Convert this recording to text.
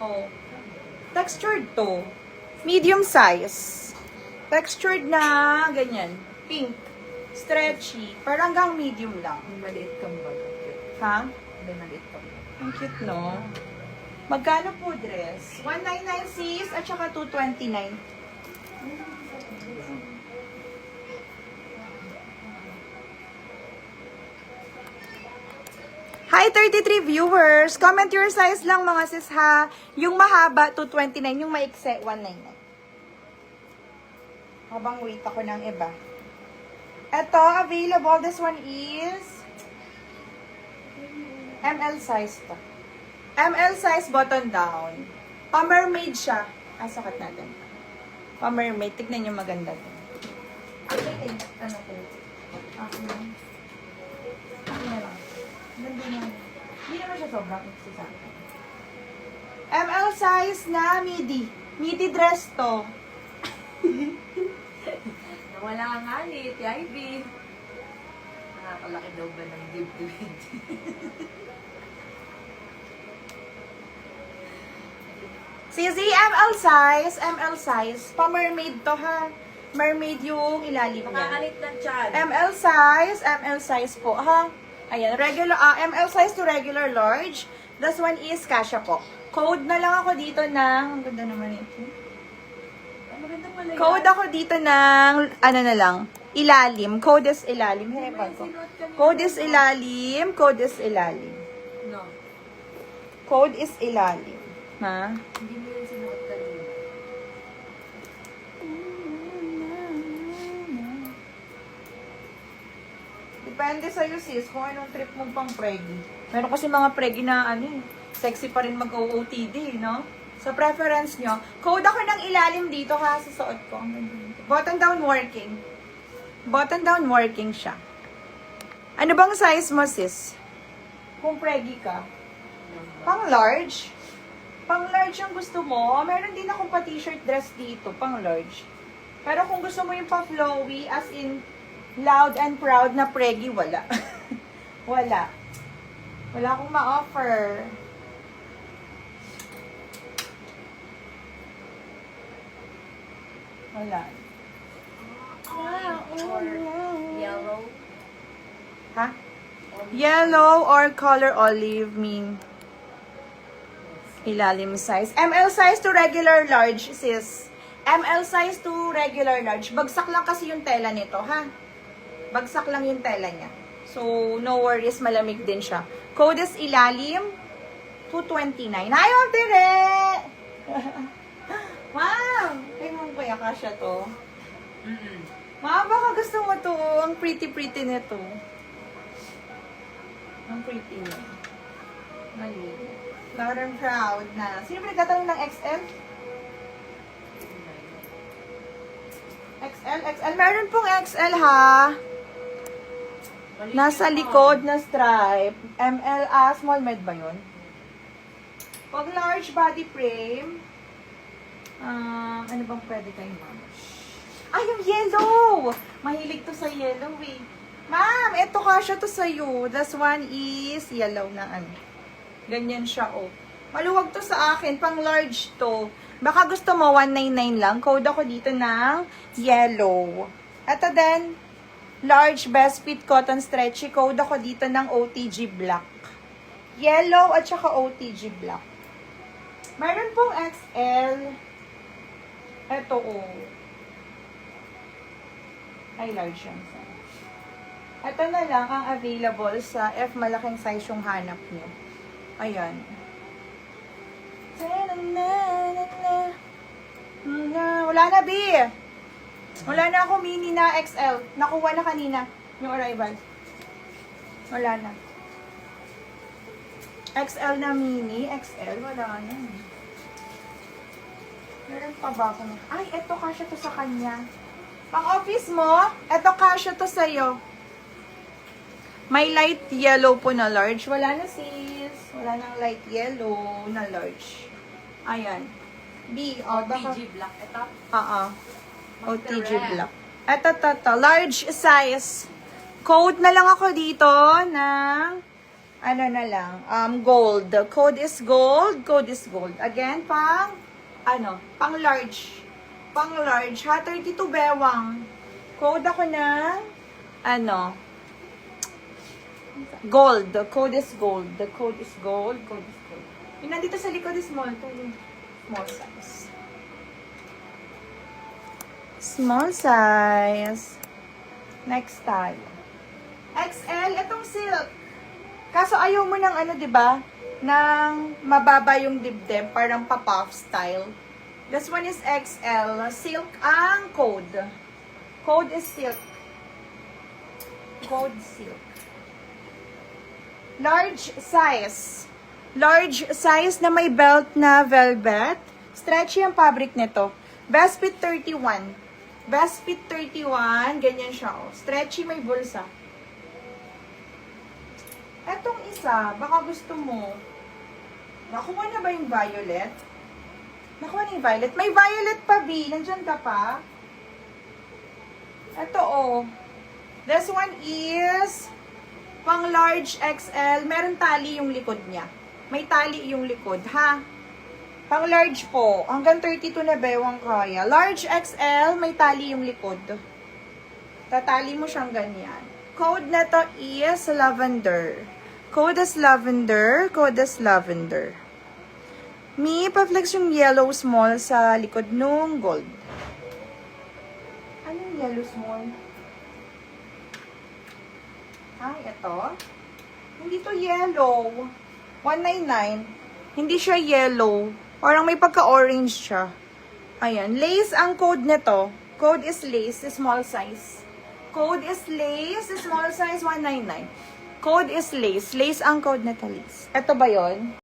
Oh. Textured to. Medium size. Textured na ganyan. Pink. Stretchy. Pero hanggang medium lang. Maliit kang baga. Ha? May maliit kang baga. Ang cute, no? Magkano po dress? 199 sis at saka 229. Hi 33 viewers! Comment your size lang mga sis ha. Yung mahaba 229, yung maikse 199. Habang wait ako ng iba. Ito, available. This one is ML size to. ML size button down. Pa-mermaid siya. Sakat natin. Pa-mermaid. Tignan nyo maganda to. Ano ko? Ano na lang. Ganda na. Hindi naman siya sobrang iksi sa akin. ML size na midi. Midi dress to. Nawala nga ni Ivy. Nakakalaki daw ba ng dibdib? CZ, ML size. Pa-mermaid to ha. Mermaid yung ilalim niya. Makakalit ng tiyan. ML size po ha. Ayan, regular, ML size to regular large. This one is kasha po. Code na lang ako dito ng, ang ganda naman ito. Maganda pala yan. Code ako dito ng, ano na lang, ilalim. Code is ilalim. Hinapan ko. Code is ilalim. Code is ilalim. No. Code is ilalim. Ha? Hindi mo yun sinuot kanina. Depende sa'yo sis, kung anong trip mong pang pregi. Meron kasi mga pregi na ano eh, sexy pa rin mag-OOTD, no? Sa preference nyo. Code ako ng ilalim dito ha, sa suot ko. Ang ganda nito. Button down working. Button down working siya. Ano bang size mo sis? Kung pregi ka? Pang large? Pang large ang gusto mo, meron din akong pa t-shirt dress dito, pang large. Pero kung gusto mo yung pa flowy, as in loud and proud na pregi, wala. Wala. Wala akong ma-offer. Wala. Or yellow. Ha? Yellow or color olive mean ilalim size. ML size to regular large, sis. ML size to regular large. Bagsak lang kasi yung tela nito, ha? Bagsak lang yung tela niya. So, no worries, malamig din siya. Code is ilalim, 229. Hi, Ma'am Tere! Ma'am! Tingnan ko yung kasya to. Ma'am, baka gusto mo to. Ang pretty-pretty nito. Ang pretty niya. Mali. Loud and proud na. Sino ba nagtatanong ng XL? XL. Meron pong XL ha. Nasa likod na stripe. ML, small med ba yun? Pag large body frame, ano bang pwede kayo, ma'am? Ay, yung yellow! Mahilig to sa yellow eh. Ma'am, eto kasya to sa'yo. This one is yellow na ano. Ganyan siya, oh. Maluwag to sa akin. Pang large to. Baka gusto mo, 199 lang. Code ako dito ng yellow. Ito din, large best fit cotton stretchy. Code ako dito ng OTG black. Yellow at saka OTG black. Meron pong XL. Ito, oh. Ay, large yung size. Ito na lang ang available sa F malaking size yung hanap nyo. Ayan. Wala na, B. Wala na ako mini na XL. Nakuha na kanina yung arrival. Wala na. XL na mini. XL, wala na. Meron pa ba ako? Ay, eto kasya to sa kanya. Pang office mo, eto kasya to sa'yo. May light yellow po na large. Wala na sis. Wala nang light yellow na large. Ayan. B. Baka... OTG black. Ito. OTG black. Ito. Large size. Code na lang ako dito ng ano na lang, gold. Code is gold. Code is gold. Again, pang large. Pang large. Ha, 32 bewang. Code ako ng, gold. The code is gold. The code is gold. Code is gold. Yung nandito sa likod is small. Small size. Small size. Next tayo. XL, itong silk. Kaso ayaw mo ng diba? Nang mababa yung dibdib, parang pa-puff style. This one is XL. Silk ang code. Code is silk. Code silk. Large size. Large size na may belt na velvet. Stretchy ang fabric nito. Best fit 31. Best fit 31. Ganyan siya. Oh. Stretchy, may bulsa. Etong isa, baka gusto mo. Nakuha na ba yung violet? Nakuha na yung violet. May violet pa, B. Nandyan ka pa? Ito, oh. This one is pang large XL. Meron tali yung likod niya. May tali yung likod, ha? Pang large po. Hanggang 32 na bewang kaya. Large XL, may tali yung likod. Tatali mo siyang ganyan. Code na to is lavender. Code is lavender. Code is lavender. Mi, pa-flex yung yellow small sa likod nung gold. Anong yellow small? Ay, ito. Hindi to yellow. 199. Hindi siya yellow. Parang may pagka-orange siya. Ayan. Lace ang code nito. Code is lace, small size. Code is lace, small size, 199. Code is lace. Lace ang code nito, lace. Ito ba yon?